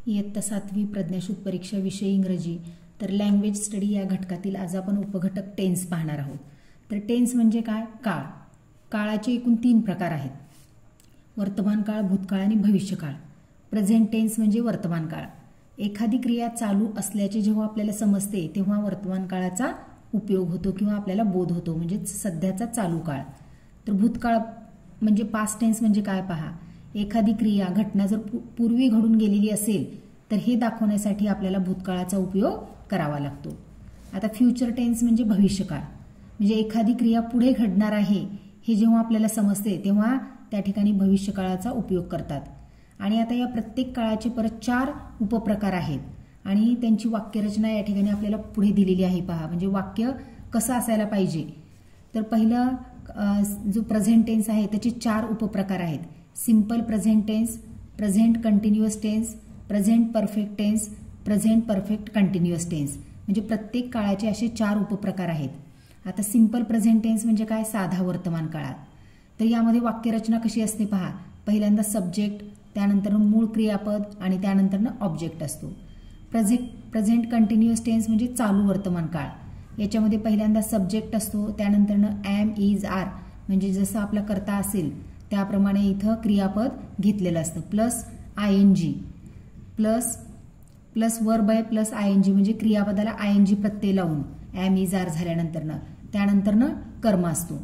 इयत्ता 7वी प्रज्ञाशोध परीक्षा विषय इंग्रजी तर लँग्वेज स्टडी या घटकातील आज आपण उपघटक टेन्स पाहणार आहोत। तर टेन्स म्हणजे काय? काळ। काळाचे एकूण 3 प्रकार आहेत, वर्तमान काळ, भूतकाळ आणि भविष्यकाळ। प्रेझेंट टेन्स म्हणजे वर्तमान काळ। एखादी क्रिया चालू असल्याचे जेव्हा आपल्याला समजते तेव्हा वर्तमान काळाचा उपयोग होतो किंवा आपल्याला बोध होतो, म्हणजे सध्याचा चालू काळ। तर भूतकाळ म्हणजे पास्ट टेन्स म्हणजे काय पहा, एखादी क्रिया घटना जर पूर्वी घडून गेलेली असेल तर हे दाखवण्यासाठी आपल्याला भूतकाळाचा उपयोग करावा लागतो। आता फ्युचर टेन्स म्हणजे भविष्यकाळ, म्हणजे एखादी क्रिया पुढे घडणार आहे हे जेव्हा आपल्याला समजते तेव्हा त्या ठिकाणी भविष्यकाळाचा उपयोग करतात। आणि आता या प्रत्येक काळाचे परत 4 उपप्रकार आहेत आणि त्यांची वाक्यरचना या ठिकाणी आपल्याला पुढे दिलेली आहे पहा, म्हणजे वाक्य कसं असायला पाहिजे। तर पहिलं जो प्रेझेंट टेन्स आहे त्याचे 4 उपप्रकार आहेत, simple present tense, present continuous tense, present perfect tense, present perfect continuous tense, म्हणजे प्रत्येक काळाचे असे 4 उपप्रकार आहेत। आता सिंपल प्रेझेंट टेन्स म्हणजे काय? साधा वर्तमान काळात। तर यामध्ये वाक्यरचना कशी असते पहा, पहिल्यांदा सब्जेक्ट, त्यानंतर मूळ क्रियापद आणि त्यानंतर ऑब्जेक्ट असतो। प्रेझेंट कंटिन्युअस टेन्स म्हणजे चालू वर्तमान काळ, याच्यामध्ये पहिल्यांदा सब्जेक्ट असतो, त्यानंतर एम, इज, आर, म्हणजे जसं आपला कर्ता असेल त्याप्रमाणे इथं क्रियापद घेतलेलं असतं, प्लस आयएनजी प्लस वर्ब आहे प्लस आयएनजी, म्हणजे क्रियापदाला आयएनजी प्रत्यय लावून एम, इज, आर झाल्यानंतर त्यानंतर कर्म असतो।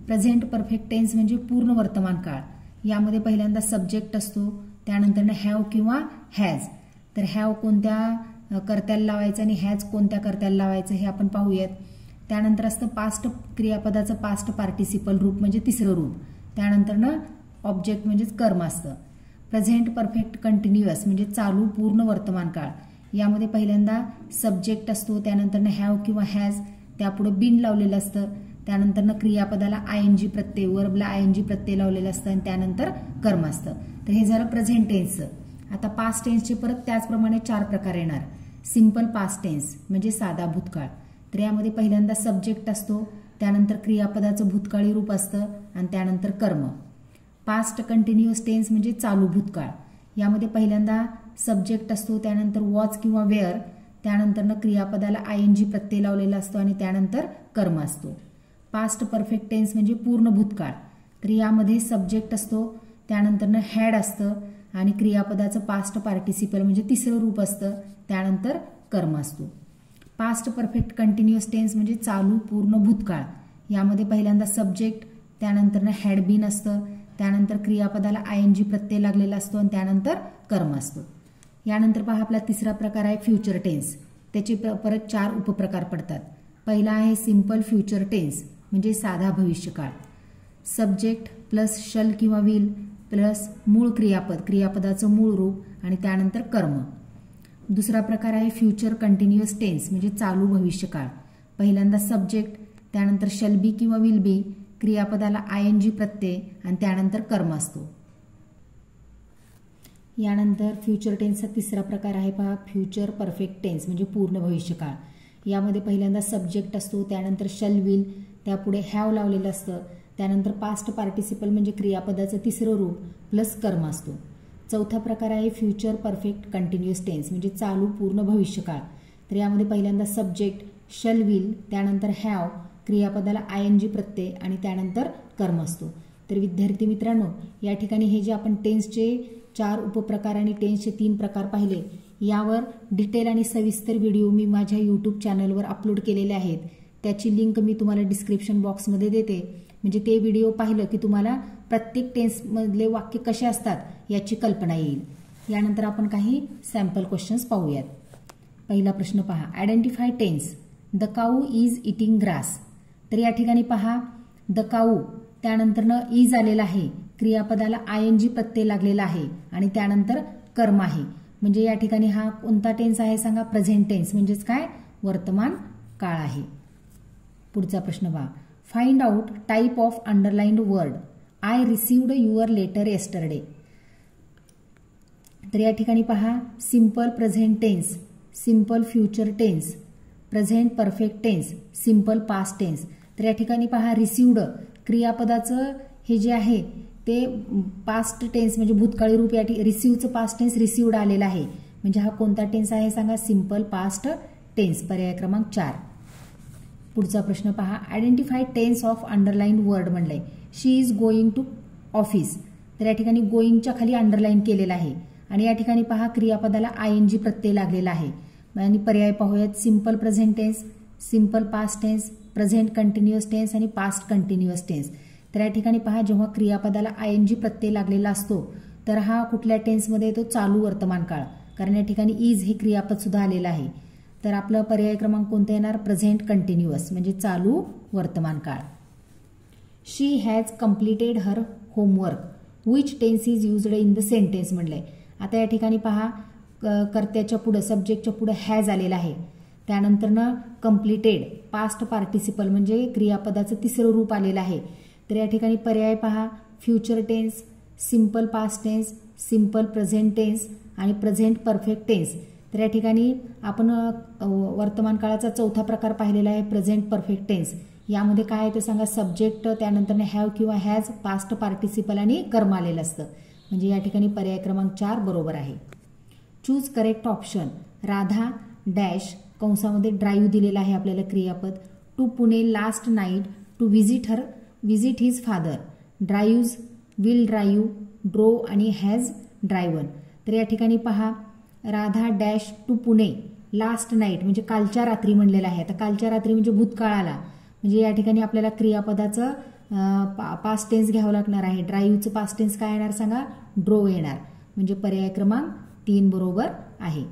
प्रेझेंट परफेक्ट टेन्स म्हणजे पूर्ण वर्तमान काळ, यामध्ये पहिल्यांदा सब्जेक्ट असतो, त्यानंतर हॅव किंवा हॅज। तर हॅव कोणत्या कर्त्याला लावायचं आणि हॅज कोणत्या कर्त्याला लावायचं हे आपण पाहूयात। त्यानंतर असतं पास्ट क्रियापदाचं पास्ट पार्टिसिपल रूप म्हणजे तिसरं रूप, त्यानंतर ऑब्जेक्ट म्हणजेच कर्म असतं। प्रेझेंट परफेक्ट कंटिन्युअस म्हणजे चालू पूर्ण वर्तमान काळ, यामध्ये पहिल्यांदा सब्जेक्ट असतो, त्यानंतर हॅव किंवा हॅज, त्यापुढे बीन लावलेलं असतं, त्यानंतर क्रियापदाला आयएनजी प्रत्यय, वर्बला आयएनजी प्रत्यय लावलेलं असतं आणि त्यानंतर कर्म असतं। तर हे झालं प्रेझेंट टेन्सचं। आता पास्ट टेन्सचे परत त्याचप्रमाणे 4 प्रकार येणार। सिंपल पास्ट टेन्स म्हणजे साधा भूतकाळ, तर यामध्ये पहिल्यांदा सब्जेक्ट असतो, त्यानंतर क्रियापदाचं भूतकाळी रूप असतं आणि त्यानंतर कर्म। पास्ट कंटिन्युअस टेन्स म्हणजे चालू भूतकाळ, यामध्ये पहिल्यांदा सब्जेक्ट असतो, त्यानंतर वॉज किंवा वेअर, त्यानंतर क्रियापदाला आयएनजी प्रत्यय लावलेला असतो आणि त्यानंतर कर्म असतो। पास्ट परफेक्ट टेन्स म्हणजे पूर्ण भूतकाळ, तर यामध्ये सब्जेक्ट असतो, त्यानंतर हॅड असतं आणि क्रियापदाचं पास्ट पार्टिसिपल म्हणजे तिसरं रूप असतं, त्यानंतर कर्म असतो। पास्ट परफेक्ट कंटिन्युअस टेन्स म्हणजे चालू पूर्ण भूतकाळ, यामध्ये पहिल्यांदा सब्जेक्ट, त्यानंतर हॅड बीन असतं, त्यानंतर क्रियापदाला आयएनजी प्रत्यय लागलेला असतो आणि त्यानंतर कर्म असतो। यानंतर पहा आपला तिसरा प्रकार आहे फ्युचर टेन्स, त्याचे परत 4 उपप्रकार पडतात। पहिला आहे सिंपल फ्युचर टेन्स म्हणजे साधा भविष्यकाळ, सब्जेक्ट प्लस शल किंवा विल प्लस मूळ क्रियापद, क्रियापदाचं मूळ रूप आणि त्यानंतर कर्म। दुसरा प्रकार आहे फ्युचर कंटिन्युअस टेन्स म्हणजे चालू भविष्यकाळ, पहिल्यांदा सब्जेक्ट, त्यानंतर शल बी किंवा विल बी, क्रियापदाला आयएनजी प्रत्यय आणि त्यानंतर कर्म असतो। यानंतर फ्युचर टेन्सचा तिसरा प्रकार आहे पहा फ्युचर परफेक्ट टेन्स म्हणजे पूर्ण भविष्यकाळ, यामध्ये पहिल्यांदा सब्जेक्ट असतो, त्यानंतर शल विल, त्यापुढे हॅव लावलेलं असतं, त्यानंतर पास्ट पार्टिसिपल म्हणजे क्रियापदाचं तिसरं रूप प्लस कर्म असतो। चौथा प्रकार आहे फ्युचर परफेक्ट कंटिन्युअस टेन्स म्हणजे चालू पूर्ण भविष्यकाळ, तर यामध्ये पहिल्यांदा सब्जेक्ट, शल विल, त्यानंतर हॅव, क्रियापदाला आयएनजी प्रत्यय आणि त्यानंतर कर्म असतो। तर विद्यार्थी मित्रांनो, या ठिकाणी हे जे आपण टेन्सचे 4 उपप्रकार आणि टेन्सचे 3 प्रकार पाहिले, यावर डिटेल आणि सविस्तर व्हिडिओ मी माझ्या यूट्यूब चॅनलवर अपलोड केलेले आहेत, त्याची लिंक मी तुम्हाला डिस्क्रिप्शन बॉक्समध्ये देते, म्हणजे ते व्हिडिओ पाहिलं की तुम्हाला प्रत्येक टेन्समधले वाक्य कसे असतात याची कल्पना येईल। यानंतर आपण काही सॅम्पल क्वेश्चन्स पाहूयात। पहिला प्रश्न पहा, identify tense, the cow is eating grass. तर या ठिकाणी पहा द काऊ, त्यानंतर इज आलेला आहे, क्रियापदाला आयएनजी प्रत्यय लागलेला आहे आणि त्यानंतर कर्म आहे, म्हणजे या ठिकाणी हा कोणता टेन्स आहे सांगा? प्रेझेंट टेन्स म्हणजेच काय? वर्तमान काळ आहे। पुढचा प्रश्न पहा, find out type of underlined word, I received your letter yesterday. तर या ठिकाणी पहा simple present tense, simple future tense, present perfect tense, simple past tense. तर या ठिकाणी पहा रिसिव्ड क्रियापदाचं हे जे आहे ते पास्ट टेन्स म्हणजे भूतकाळी रूप, या रिसिव्हचं पास्ट टेन्स रिसिव्ड आलेलं आहे, म्हणजे हा कोणता टेन्स आहे सांगा, सिंपल पास्ट टेन्स, पर्याय क्रमांक 4. पुढचा प्रश्न पहा, identify tense of underline word म्हणलंय. She is going to office. तर या ठिकाणी गोइंगच्या खाली अंडरलाईन केलेला आहे आणि या ठिकाणी पहा क्रियापदाला आयएनजी प्रत्यय लागलेला आहे आणि पर्याय पाहूयात, simple present tense, simple past tense, present continuous tense आणि पास्ट कंटिन्युअस टेन्स. तर या ठिकाणी पहा जेव्हा क्रियापदाला आयएनजी प्रत्यय लागलेला असतो तर हा कुठल्या टेन्समध्ये येतो, चालू वर्तमान काळ, कारण या ठिकाणी इज हे क्रियापद सुद्धा आलेलं आहे. तर आपलं पर्याय क्रमांक कोणतं येणार, प्रेझेंट कंटिन्युअस म्हणजे चालू वर्तमान काळ. She has completed her homework. Which tense is used in the sentence म्हणलंय. आता या ठिकाणी पहा कर्त्याच्या पुढे, सब्जेक्टच्या पुढे हॅज आलेला आहे, त्यानंतरनं कम्प्लिटेड पास्ट पार्टिसिपल म्हणजे क्रियापदाचं तिसरं रूप आलेलं आहे. तर या ठिकाणी पर्याय पहा, future tense, simple past tense, simple present tense आणि प्रेझेंट परफेक्ट टेन्स. तर या ठिकाणी आपण वर्तमान काळाचा चौथा प्रकार पाहिलेला आहे, प्रेझेंट परफेक्ट टेन्स. यामध्ये काय आहे ते सांगा, सब्जेक्ट, त्यानंतर हॅव किंवा हॅज, पास्ट पार्टिसिपल आणि कर्म आलेलं असतं. म्हणजे या ठिकाणी पर्याय क्रमांक 4 बरोबर आहे. Choose correct option. Radha dash कंसामध्ये ड्राईव्ह दिलेला आहे आपल्याला क्रियापद, to Pune last night to visit his father. Drives, will drive, drove आणि हॅज ड्रायव्हन. तर या ठिकाणी पहा Radha dash to Pune last night म्हणजे कालच्या रात्री म्हणलेलं आहे. आता कालच्या रात्री म्हणजे भूतकाळाला, म्हणजे या ठिकाणी आपल्याला क्रियापदाचं पास्ट टेन्स घ्यावं लागणार आहे. ड्राईव्हचं पास्ट टेन्स काय येणार सांगा, ड्रो येणार. म्हणजे पर्याय क्रमांक 3 बरोबर आहे.